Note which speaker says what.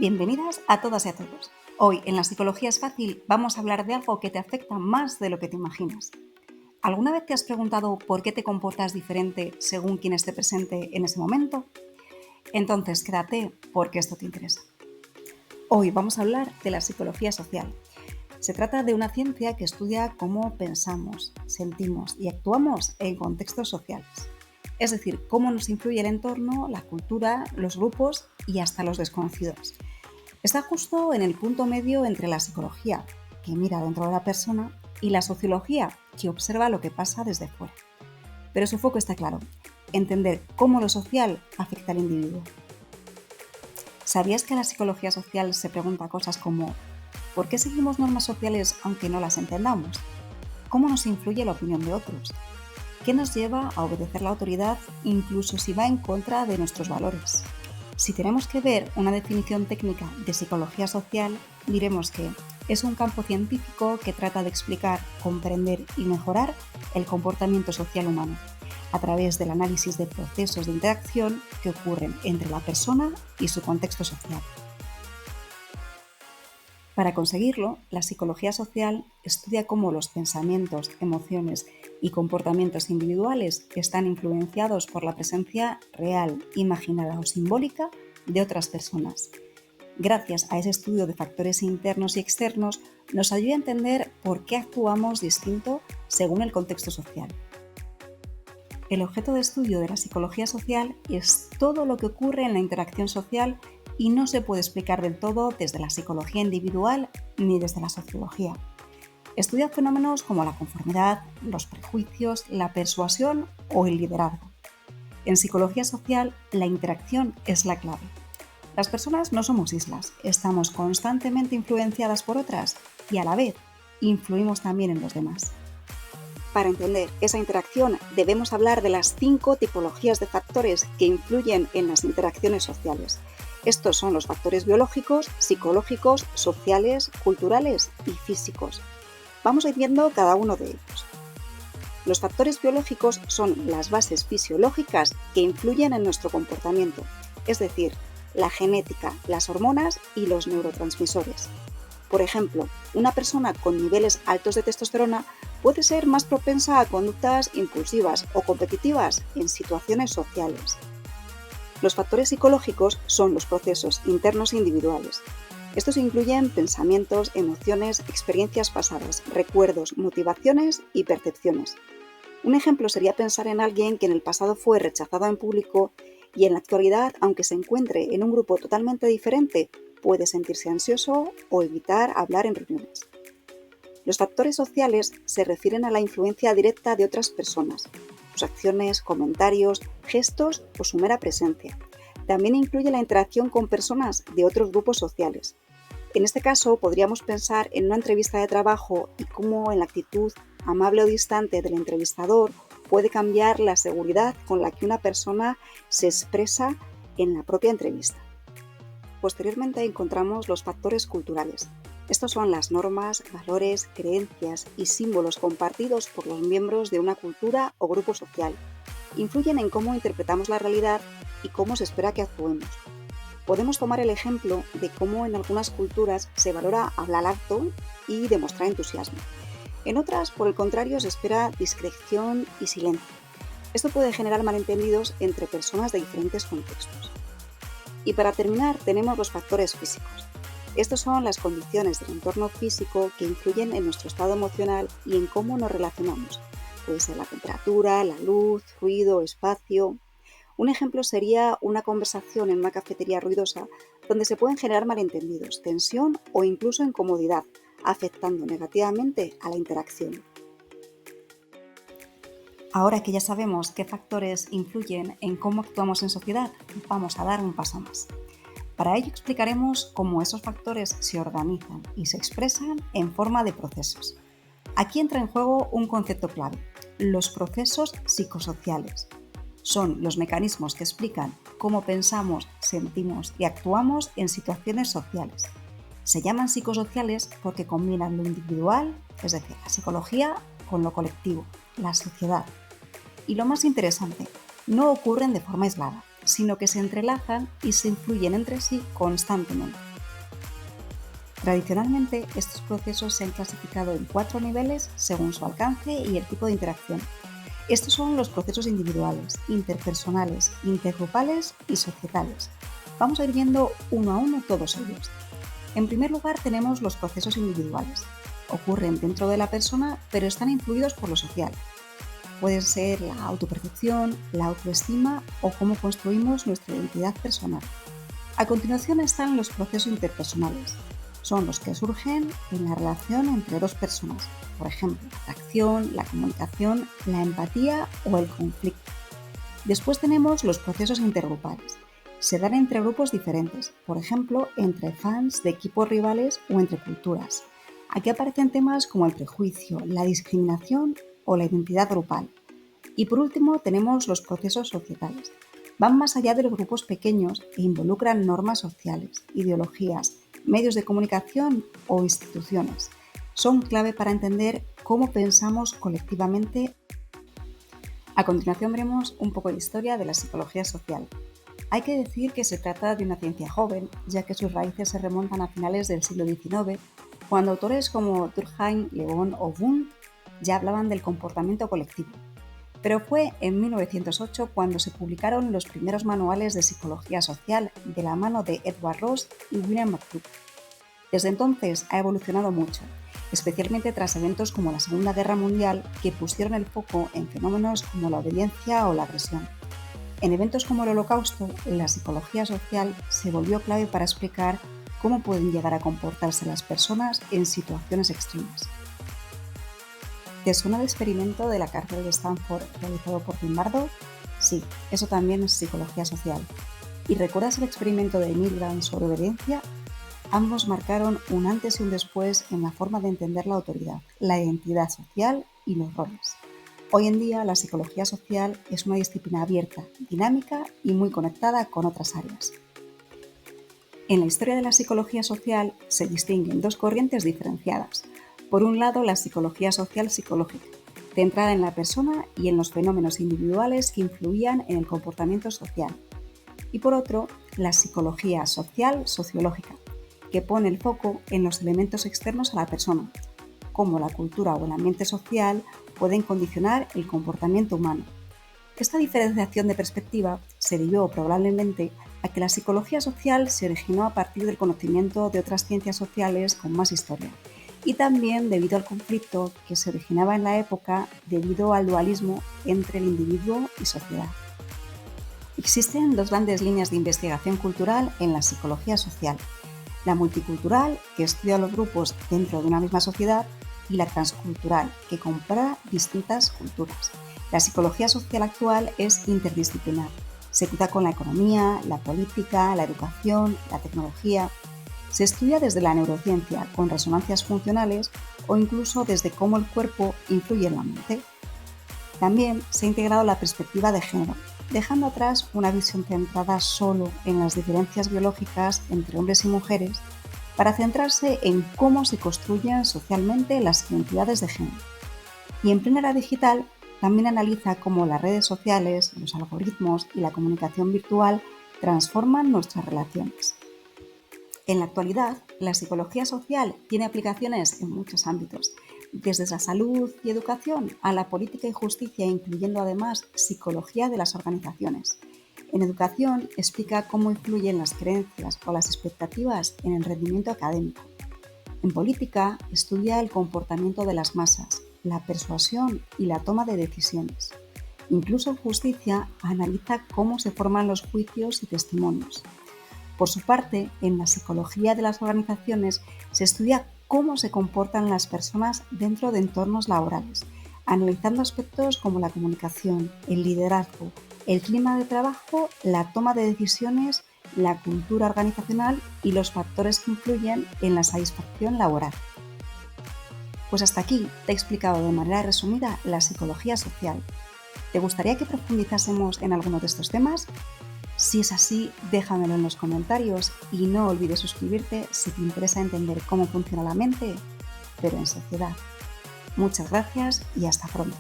Speaker 1: Bienvenidas a todas y a todos. Hoy en La Psicología es Fácil vamos a hablar de algo que te afecta más de lo que te imaginas. ¿Alguna vez te has preguntado por qué te comportas diferente según quien esté presente en ese momento? Entonces quédate porque esto te interesa. Hoy vamos a hablar de la psicología social. Se trata de una ciencia que estudia cómo pensamos, sentimos y actuamos en contextos sociales. Es decir, cómo nos influye el entorno, la cultura, los grupos y hasta los desconocidos. Está justo en el punto medio entre la psicología, que mira dentro de la persona, y la sociología, que observa lo que pasa desde fuera. Pero su foco está claro: entender cómo lo social afecta al individuo. ¿Sabías que la psicología social se pregunta cosas como ¿por qué seguimos normas sociales aunque no las entendamos? ¿Cómo nos influye la opinión de otros? ¿Qué nos lleva a obedecer la autoridad incluso si va en contra de nuestros valores? Si tenemos que ver una definición técnica de psicología social, diremos que es un campo científico que trata de explicar, comprender y mejorar el comportamiento social humano a través del análisis de procesos de interacción que ocurren entre la persona y su contexto social. Para conseguirlo, la psicología social estudia cómo los pensamientos, emociones y comportamientos individuales están influenciados por la presencia real, imaginada o simbólica de otras personas. Gracias a ese estudio de factores internos y externos, nos ayuda a entender por qué actuamos distinto según el contexto social. El objeto de estudio de la psicología social es todo lo que ocurre en la interacción social y no se puede explicar del todo desde la psicología individual ni desde la sociología. Estudia fenómenos como la conformidad, los prejuicios, la persuasión o el liderazgo. En psicología social, la interacción es la clave. Las personas no somos islas, estamos constantemente influenciadas por otras y a la vez influimos también en los demás. Para entender esa interacción debemos hablar de las 5 tipologías de factores que influyen en las interacciones sociales. Estos son los factores biológicos, psicológicos, sociales, culturales y físicos. Vamos a ir viendo cada uno de ellos. Los factores biológicos son las bases fisiológicas que influyen en nuestro comportamiento, es decir, la genética, las hormonas y los neurotransmisores. Por ejemplo, una persona con niveles altos de testosterona puede ser más propensa a conductas impulsivas o competitivas en situaciones sociales. Los factores psicológicos son los procesos internos individuales. Estos incluyen pensamientos, emociones, experiencias pasadas, recuerdos, motivaciones y percepciones. Un ejemplo sería pensar en alguien que en el pasado fue rechazado en público y en la actualidad, aunque se encuentre en un grupo totalmente diferente, puede sentirse ansioso o evitar hablar en reuniones. Los factores sociales se refieren a la influencia directa de otras personas, sus acciones, comentarios, gestos o su mera presencia. También incluye la interacción con personas de otros grupos sociales. En este caso, podríamos pensar en una entrevista de trabajo y cómo en la actitud amable o distante del entrevistador puede cambiar la seguridad con la que una persona se expresa en la propia entrevista. Posteriormente encontramos los factores culturales. Estos son las normas, valores, creencias y símbolos compartidos por los miembros de una cultura o grupo social. Influyen en cómo interpretamos la realidad y cómo se espera que actuemos. Podemos tomar el ejemplo de cómo en algunas culturas se valora hablar alto y demostrar entusiasmo. En otras, por el contrario, se espera discreción y silencio. Esto puede generar malentendidos entre personas de diferentes contextos. Y para terminar, tenemos los factores físicos. Estos son las condiciones del entorno físico que influyen en nuestro estado emocional y en cómo nos relacionamos. Puede ser la temperatura, la luz, ruido, espacio. Un ejemplo sería una conversación en una cafetería ruidosa donde se pueden generar malentendidos, tensión o incluso incomodidad, afectando negativamente a la interacción. Ahora que ya sabemos qué factores influyen en cómo actuamos en sociedad, vamos a dar un paso más. Para ello explicaremos cómo esos factores se organizan y se expresan en forma de procesos. Aquí entra en juego un concepto clave: los procesos psicosociales. Son los mecanismos que explican cómo pensamos, sentimos y actuamos en situaciones sociales. Se llaman psicosociales porque combinan lo individual, es decir, la psicología, con lo colectivo, la sociedad. Y lo más interesante, no ocurren de forma aislada, sino que se entrelazan y se influyen entre sí constantemente. Tradicionalmente, estos procesos se han clasificado en 4 niveles según su alcance y el tipo de interacción. Estos son los procesos individuales, interpersonales, intergrupales y societales. Vamos a ir viendo uno a uno todos ellos. En primer lugar tenemos los procesos individuales. Ocurren dentro de la persona, pero están influidos por lo social. Pueden ser la autopercepción, la autoestima o cómo construimos nuestra identidad personal. A continuación están los procesos interpersonales. Son los que surgen en la relación entre dos personas, por ejemplo, la atracción, la comunicación, la empatía o el conflicto. Después tenemos los procesos intergrupales. Se dan entre grupos diferentes, por ejemplo, entre fans de equipos rivales o entre culturas. Aquí aparecen temas como el prejuicio, la discriminación o la identidad grupal. Y por último tenemos los procesos societales. Van más allá de los grupos pequeños e involucran normas sociales, ideologías, medios de comunicación o instituciones. Son clave para entender cómo pensamos colectivamente. A continuación veremos un poco de historia de la psicología social. Hay que decir que se trata de una ciencia joven, ya que sus raíces se remontan a finales del siglo XIX, cuando autores como Durkheim, Le Bon o Wundt ya hablaban del comportamiento colectivo. Pero fue en 1908 cuando se publicaron los primeros manuales de psicología social de la mano de Edward Ross y William McClure. Desde entonces ha evolucionado mucho, especialmente tras eventos como la Segunda Guerra Mundial que pusieron el foco en fenómenos como la obediencia o la agresión. En eventos como el Holocausto, la psicología social se volvió clave para explicar cómo pueden llegar a comportarse las personas en situaciones extremas. ¿Te suena el experimento de la cárcel de Stanford realizado por Zimbardo? Sí, eso también es psicología social. ¿Y recuerdas el experimento de Milgram sobre obediencia? Ambos marcaron un antes y un después en la forma de entender la autoridad, la identidad social y los roles. Hoy en día la psicología social es una disciplina abierta, dinámica y muy conectada con otras áreas. En la historia de la psicología social se distinguen dos corrientes diferenciadas. Por un lado, la psicología social psicológica, centrada en la persona y en los fenómenos individuales que influían en el comportamiento social. Y por otro, la psicología social sociológica, que pone el foco en los elementos externos a la persona, cómo la cultura o el ambiente social pueden condicionar el comportamiento humano. Esta diferenciación de perspectiva se debió probablemente a que la psicología social se originó a partir del conocimiento de otras ciencias sociales con más historia, y también debido al conflicto que se originaba en la época debido al dualismo entre el individuo y sociedad. Existen dos grandes líneas de investigación cultural en la psicología social: la multicultural, que estudia los grupos dentro de una misma sociedad, y la transcultural, que compara distintas culturas. La psicología social actual es interdisciplinar. Se cuenta con la economía, la política, la educación, la tecnología. Se estudia desde la neurociencia, con resonancias funcionales, o incluso desde cómo el cuerpo influye en la mente. También se ha integrado la perspectiva de género, dejando atrás una visión centrada solo en las diferencias biológicas entre hombres y mujeres, para centrarse en cómo se construyen socialmente las identidades de género. Y en plena era digital, también analiza cómo las redes sociales, los algoritmos y la comunicación virtual transforman nuestras relaciones. En la actualidad, la psicología social tiene aplicaciones en muchos ámbitos, desde la salud y educación a la política y justicia, incluyendo además psicología de las organizaciones. En educación explica cómo influyen las creencias o las expectativas en el rendimiento académico. En política estudia el comportamiento de las masas, la persuasión y la toma de decisiones. Incluso en justicia analiza cómo se forman los juicios y testimonios. Por su parte, en la psicología de las organizaciones se estudia cómo se comportan las personas dentro de entornos laborales, analizando aspectos como la comunicación, el liderazgo, el clima de trabajo, la toma de decisiones, la cultura organizacional y los factores que influyen en la satisfacción laboral. Pues hasta aquí te he explicado de manera resumida la psicología social. ¿Te gustaría que profundizásemos en alguno de estos temas? Si es así, déjamelo en los comentarios y no olvides suscribirte si te interesa entender cómo funciona la mente, pero en sociedad. Muchas gracias y hasta pronto.